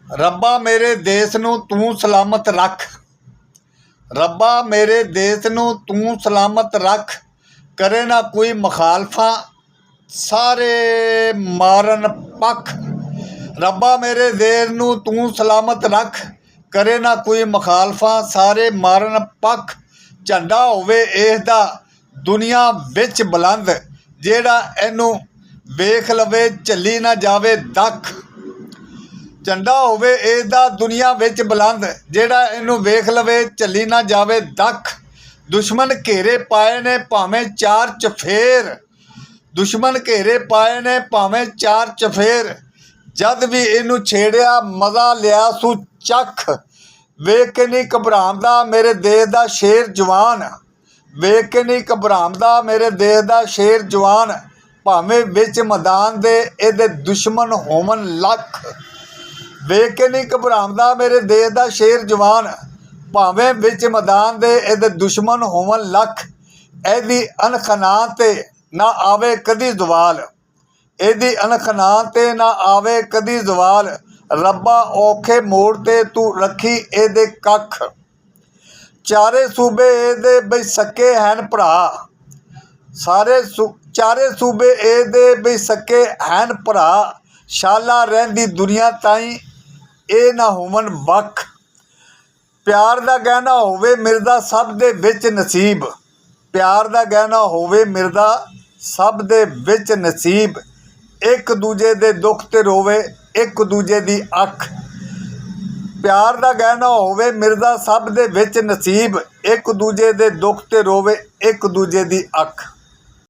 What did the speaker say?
ਰੱਬਾ ਮੇਰੇ ਦੇਸ਼ ਨੂੰ ਤੂੰ ਸਲਾਮਤ ਰੱਖ। ਰੱਬਾ ਮੇਰੇ ਦੇਸ਼ ਨੂੰ ਤੂੰ ਸਲਾਮਤ ਰੱਖ। ਕਰੇ ਨਾ ਕੋਈ ਮੁਖਾਲਫਾ ਸਾਰੇ ਮਾਰਨ ਪੱਖ। ਰੱਬਾ ਮੇਰੇ ਦੇਸ਼ ਨੂੰ ਤੂੰ ਸਲਾਮਤ ਰੱਖ। ਕਰੇ ਨਾ ਕੋਈ ਮੁਖਾਲਫਾ ਸਾਰੇ ਮਾਰਨ ਪੱਖ। ਝੰਡਾ ਹੋਵੇ ਇਸ ਦਾ ਦੁਨੀਆ ਵਿੱਚ ਬੁਲੰਦ, ਜਿਹੜਾ ਇਹਨੂੰ ਵੇਖ ਲਵੇ ਝੱਲੀ ਨਾ ਜਾਵੇ ਦੱਖ। ਝੰਡਾ ਹੋਵੇ ਇਸ ਦਾ ਦੁਨੀਆ ਵਿੱਚ ਬੁਲੰਦ, ਜਿਹੜਾ ਇਹਨੂੰ ਵੇਖ ਲਵੇ ਝੱਲੀ ਨਾ ਜਾਵੇ ਦੱਖ। ਦੁਸ਼ਮਣ ਘੇਰੇ ਪਾਏ ਨੇ ਭਾਵੇਂ ਚਾਰ ਚਫੇਰ। ਦੁਸ਼ਮਣ ਘੇਰੇ ਪਾਏ ਨੇ ਭਾਵੇਂ ਚਾਰ ਚਫੇਰ। ਜਦ ਵੀ ਇਹਨੂੰ ਛੇੜਿਆ ਮਜ਼ਾ ਲਿਆ ਸੂ ਚੱਖ। ਵੇਖ ਕੇ ਨਹੀਂ ਘਬਰਾਉਂਦਾ ਮੇਰੇ ਦੇਸ਼ ਦਾ ਸ਼ੇਰ ਜਵਾਨ। ਵੇਖ ਕੇ ਨਹੀਂ ਘਬਰਾਉਂਦਾ ਮੇਰੇ ਦੇਸ਼ ਦਾ ਸ਼ੇਰ ਜਵਾਨ। ਭਾਵੇਂ ਵਿੱਚ ਮੈਦਾਨ ਦੇ ਇਹਦੇ ਦੁਸ਼ਮਣ ਹੋਵਣ ਲੱਖ। ਵੇਖ ਕੇ ਨਹੀਂ ਘਬਰਾਉਂਦਾ ਮੇਰੇ ਦੇਸ਼ ਦਾ ਸ਼ੇਰ ਜਵਾਨ। ਭਾਵੇਂ ਵਿੱਚ ਮੈਦਾਨ ਦੇ ਇਹਦੇ ਦੁਸ਼ਮਣ ਹੋਵਣ ਲੱਖ। ਇਹਦੀ ਅਣਖ ਨਾਂ 'ਤੇ ਨਾ ਆਵੇ ਕਦੀ ਜ਼ਵਾਲ। ਇਹਦੀ ਅਣਖ ਨਾਂ 'ਤੇ ਨਾ ਆਵੇ ਕਦੀ ਜ਼ਵਾਲ। ਰੱਬਾ ਔਖੇ ਮੋੜ 'ਤੇ ਤੂੰ ਰੱਖੀ ਇਹਦੇ ਕੱਖ। ਚਾਰੇ ਸੂਬੇ ਇਹਦੇ ਬਈ ਸਕੇ ਹਨ ਭਰਾ। ਚਾਰੇ ਸੂਬੇ ਇਹਦੇ ਬਈ ਸਕੇ ਹਨ ਭਰਾ। ਸ਼ਾਲਾ ਰਹਿੰਦੀ ਦੁਨੀਆ ਤਾਈਂ ਇਹ ਨਾ ਹੋਵਣ ਵੱਖ। ਪਿਆਰ ਦਾ ਗਹਿਣਾ ਹੋਵੇ ਮਿਲਦਾ ਸਭ ਦੇ ਵਿੱਚ ਨਸੀਬ। ਪਿਆਰ ਦਾ ਗਹਿਣਾ ਹੋਵੇ ਮਿਲਦਾ ਸਭ ਦੇ ਵਿੱਚ ਨਸੀਬ। ਇੱਕ ਦੂਜੇ ਦੇ ਦੁੱਖ 'ਤੇ ਰੋਵੇ ਇੱਕ ਦੂਜੇ ਦੀ ਅੱਖ। ਪਿਆਰ ਦਾ ਗਹਿਣਾ ਹੋਵੇ ਮਿਲਦਾ ਸਭ ਦੇ ਵਿੱਚ ਨਸੀਬ। ਇੱਕ ਦੂਜੇ ਦੇ ਦੁੱਖ 'ਤੇ ਰੋਵੇ ਇੱਕ ਦੂਜੇ ਦੀ ਅੱਖ।